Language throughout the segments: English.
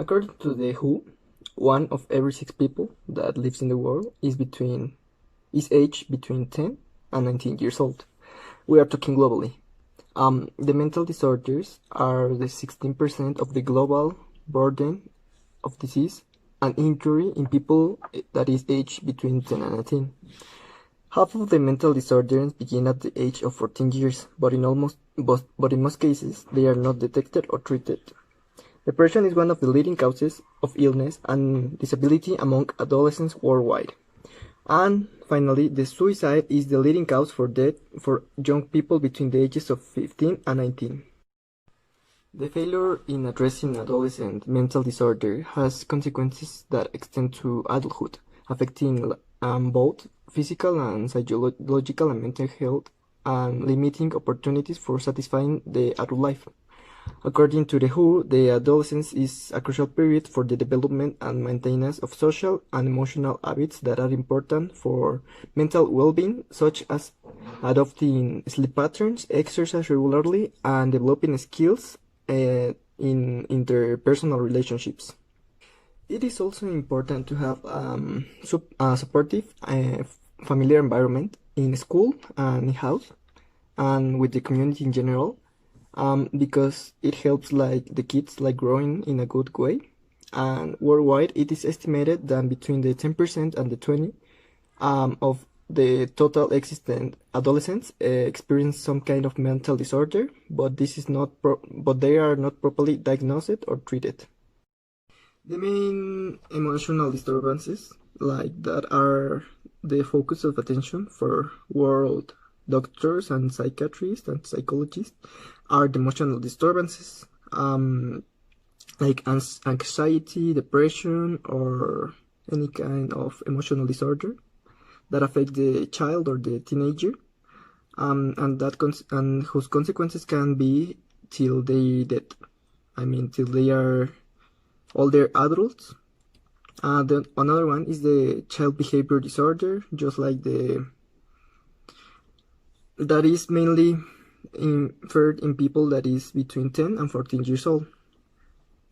According to the WHO, one of every six people that lives in the world is aged between 10 and 19 years old. We are talking globally. The mental disorders are the 16% of the global burden of disease and injury in people that is aged between 10 and 19. Half of the mental disorders begin at the age of 14 years, but in most cases they are not detected or treated. Depression is one of the leading causes of illness and disability among adolescents worldwide. And finally, the suicide is the leading cause for death for young people between the ages of 15 and 19. The failure in addressing adolescent mental disorder has consequences that extend to adulthood, affecting both physical and psychological and mental health and limiting opportunities for satisfying the adult life. According to the WHO, the adolescence is a crucial period for the development and maintenance of social and emotional habits that are important for mental well-being, such as adopting sleep patterns, exercise regularly, and developing skills in interpersonal relationships. It is also important to have a supportive familiar environment in school and in house and with the community in general, because it helps like the kids like growing in a good way. And worldwide, it is estimated that between the 10% and the 20 of the total existent adolescents experience some kind of mental disorder, but but they are not properly diagnosed or treated. The main emotional disturbances like that are the focus of attention for world doctors and psychiatrists and psychologists are the emotional disturbances, like anxiety, depression, or any kind of emotional disorder that affect the child or the teenager, and whose consequences can be till they dead. I mean, till they are older adults. Then another one is the child behavior disorder, just like that is mainly inferred in people that is between 10 and 14 years old.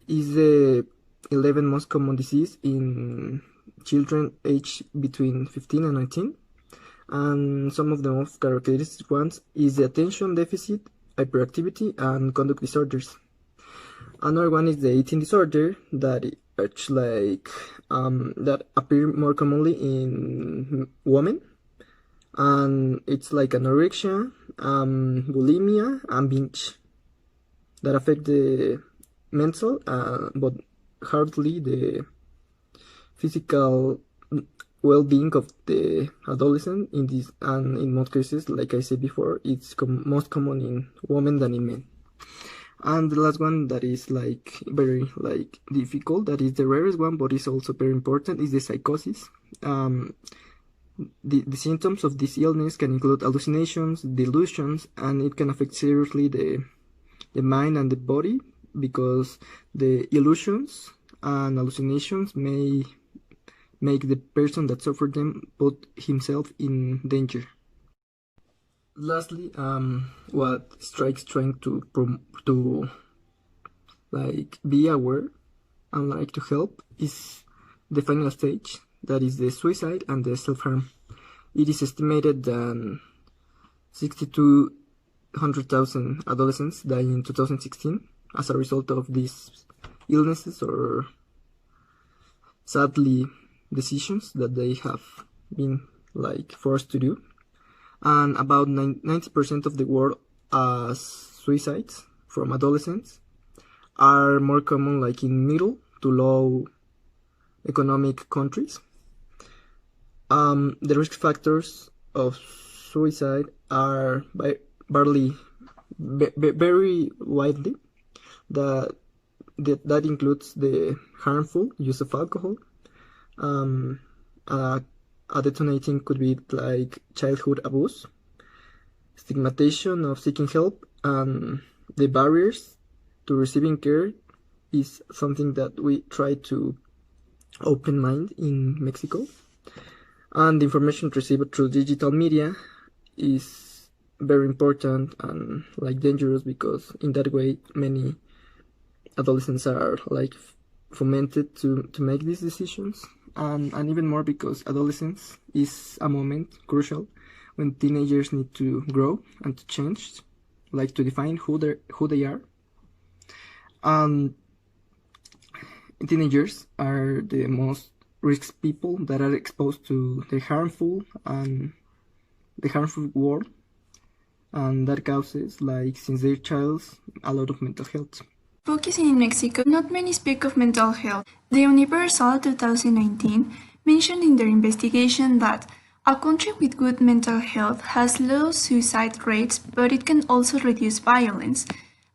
Is the 11 most common disease in children aged between 15 and 19. And some of the most characteristic ones is the attention deficit, hyperactivity, and conduct disorders. Another one is the eating disorder that it's like that appear more commonly in women, and it's like anorexia, bulimia, and binge that affect the mental, but hardly the physical well-being of the adolescent. In this, and in most cases, like I said before, it's most common in women than in men. And the last one that is like very like difficult, that is the rarest one, but is also very important, is the psychosis. The symptoms of this illness can include hallucinations, delusions, and it can affect seriously the mind and the body, because the illusions and hallucinations may make the person that suffered them put himself in danger. Lastly, what strikes trying to like be aware and like to help is the final stage, that is the suicide and the self-harm. It is estimated that 6,200,000 adolescents died in 2016 as a result of these illnesses or sadly decisions that they have been like forced to do. And about 90% of the world suicides from adolescents are more common like in middle to low economic countries. The risk factors of suicide are very widely. That includes the harmful use of alcohol. A detonating could be like childhood abuse, stigmatization of seeking help, and the barriers to receiving care is something that we try to open mind in Mexico. And the information received through digital media is very important and like dangerous, because in that way many adolescents are like fomented to make these decisions, and even more because adolescence is a moment crucial when teenagers need to grow and to change, like to define who they are. And teenagers are the most risk people that are exposed to the harmful world, and that causes, like since they're childs, a lot of mental health. Focusing in Mexico, not many speak of mental health. The Universal 2019 mentioned in their investigation that a country with good mental health has low suicide rates, but it can also reduce violence,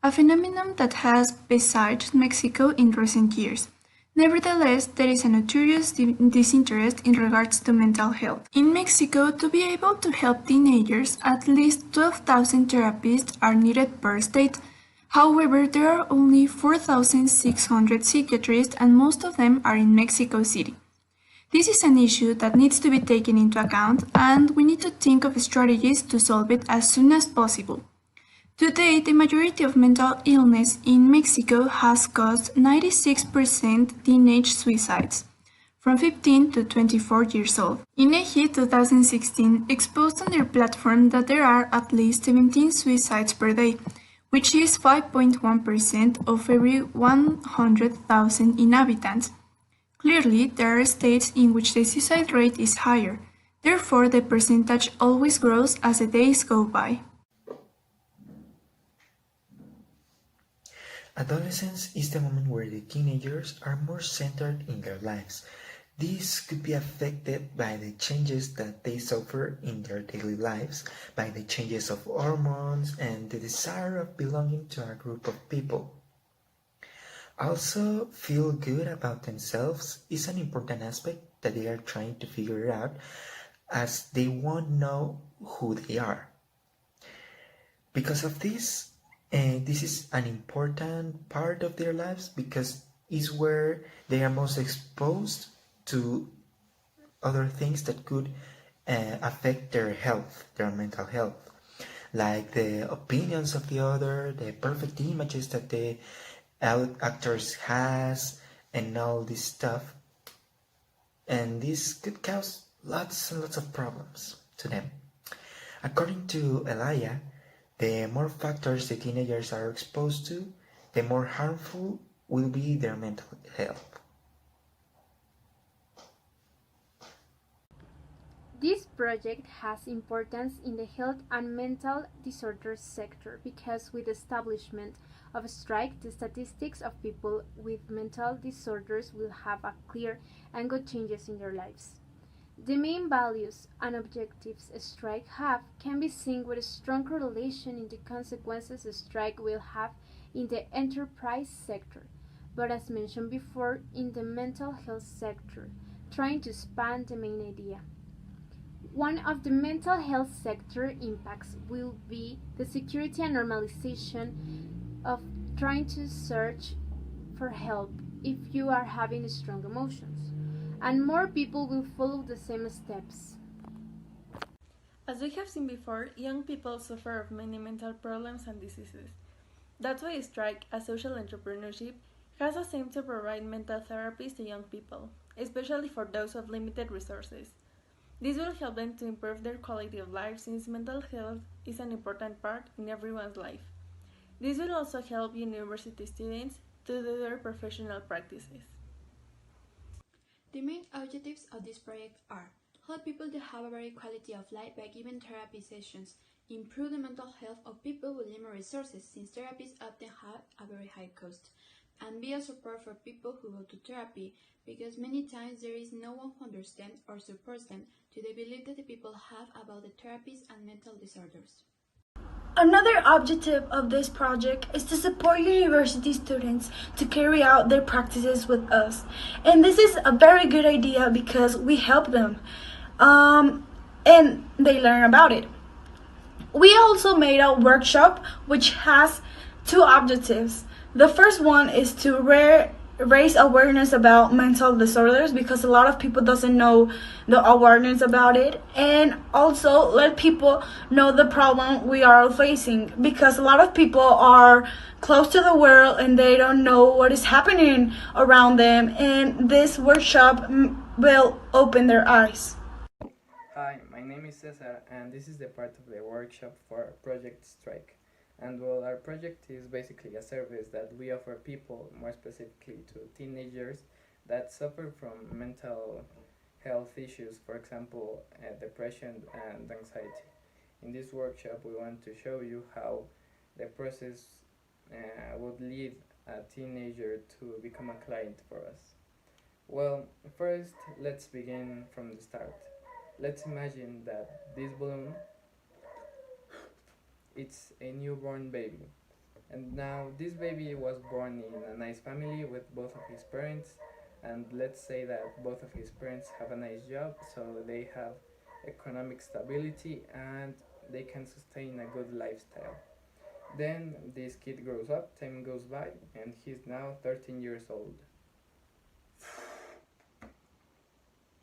a phenomenon that has besieged Mexico in recent years. Nevertheless, there is a notorious disinterest in regards to mental health. In Mexico, to be able to help teenagers, at least 12,000 therapists are needed per state. However, there are only 4,600 psychiatrists and most of them are in Mexico City. This is an issue that needs to be taken into account and we need to think of strategies to solve it as soon as possible. Today, the majority of mental illness in Mexico has caused 96% teenage suicides, from 15 to 24 years old. INEGI 2016 exposed on their platform that there are at least 17 suicides per day, which is 5.1% of every 100,000 inhabitants. Clearly, there are states in which the suicide rate is higher. Therefore, the percentage always grows as the days go by. Adolescence is the moment where the teenagers are more centered in their lives. This could be affected by the changes that they suffer in their daily lives, by the changes of hormones, and the desire of belonging to a group of people. Also, feel good about themselves is an important aspect that they are trying to figure out as they won't know who they are. Because of this, this is an important part of their lives because it's where they are most exposed to other things that could affect their health, their mental health, like the opinions of the other, the perfect images that the actors has, and all this stuff. And this could cause lots and lots of problems to them. According to Elia, the more factors the teenagers are exposed to, the more harmful will be their mental health. This project has importance in the health and mental disorders sector because with the establishment of a strike, the statistics of people with mental disorders will have a clear and good changes in their lives. The main values and objectives a strike have can be seen with a strong correlation in the consequences a strike will have in the enterprise sector, but as mentioned before, in the mental health sector, trying to span the main idea. One of the mental health sector impacts will be the security and normalization of trying to search for help if you are having strong emotions, and more people will follow the same steps. As we have seen before, young people suffer of many mental problems and diseases. That's why Strike, a social entrepreneurship, has a aim to provide mental therapies to young people, especially for those with limited resources. This will help them to improve their quality of life since mental health is an important part in everyone's life. This will also help university students to do their professional practices. The main objectives of this project are help people to have a better quality of life by giving therapy sessions, improve the mental health of people with limited resources since therapies often have a very high cost, and be a support for people who go to therapy because many times there is no one who understands or supports them to the belief that the people have about the therapies and mental disorders. Another objective of this project is to support university students to carry out their practices with us. And this is a very good idea because we help them and they learn about it. We also made a workshop which has two objectives. The first one is to raise awareness about mental disorders, because a lot of people doesn't know the awareness about it, and also let people know the problem we are facing, because a lot of people are close to the world and they don't know what is happening around them, and this workshop will open their eyes. Hi, my name is Cesar, and this is the part of the workshop for Project Strike. And well, our project is basically a service that we offer people, more specifically to teenagers, that suffer from mental health issues, for example, depression and anxiety. In this workshop, we want to show you how the process would lead a teenager to become a client for us. Well, first, let's begin from the start. Let's imagine that this balloon, it's a newborn baby. And now this baby was born in a nice family with both of his parents, and let's say that both of his parents have a nice job, so they have economic stability and they can sustain a good lifestyle. Then this kid grows up, time goes by, and he's now 13 years old.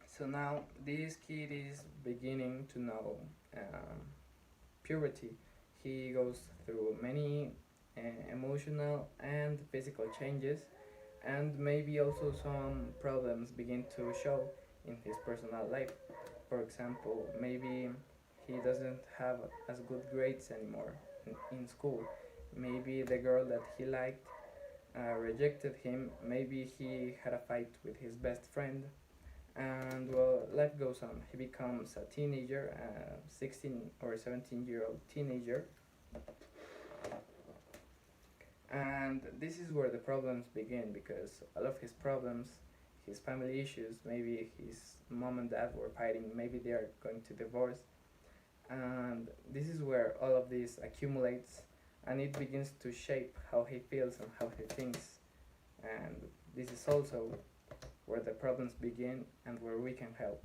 So now this kid is beginning to know puberty. He goes through many emotional and physical changes, and maybe also some problems begin to show in his personal life. For example, maybe he doesn't have as good grades anymore in school. Maybe the girl that he liked rejected him. Maybe he had a fight with his best friend. And well, life goes on. He becomes a teenager, a 16 or 17-year-old teenager, and this is where the problems begin, because all of his problems, his family issues, maybe his mom and dad were fighting, maybe they are going to divorce, and this is where all of this accumulates, and it begins to shape how he feels and how he thinks. And this is also where the problems begin and where we can help.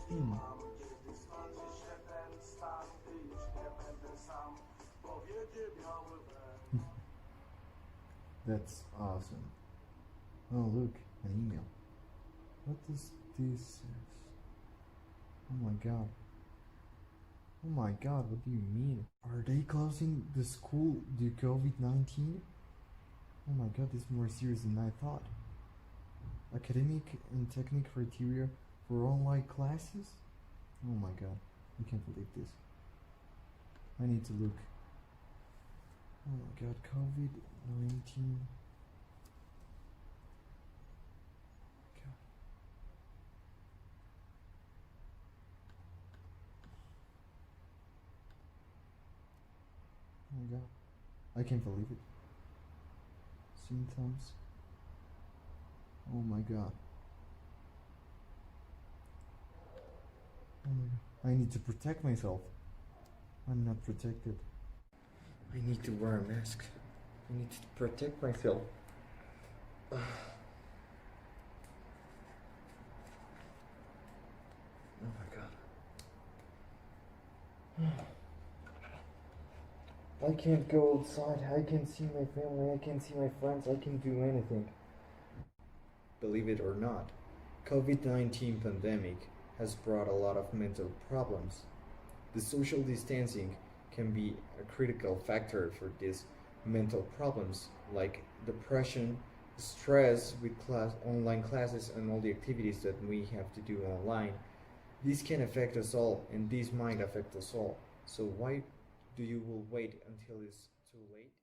Hmm. That's awesome. Oh, look, an email. What does this say? Oh my god. Oh my god, what do you mean? Are they closing the school due to COVID-19? Oh my god, this is more serious than I thought. Academic and technical criteria for online classes? Oh my god, I can't believe this. I need to look. Oh my god, COVID-19. God. Oh my god, I can't believe it. Symptoms. Oh my god. Oh my god. I need to protect myself. I'm not protected. I need to wear a mask. I need to protect myself. Oh my god. I can't go outside. I can see my family. I can see my friends. I can do anything. Believe it or not, COVID-19 pandemic has brought a lot of mental problems. The social distancing can be a critical factor for these mental problems like depression, stress with online classes and all the activities that we have to do online. This can affect us all and this might affect us all. So why do you will wait until it's too late?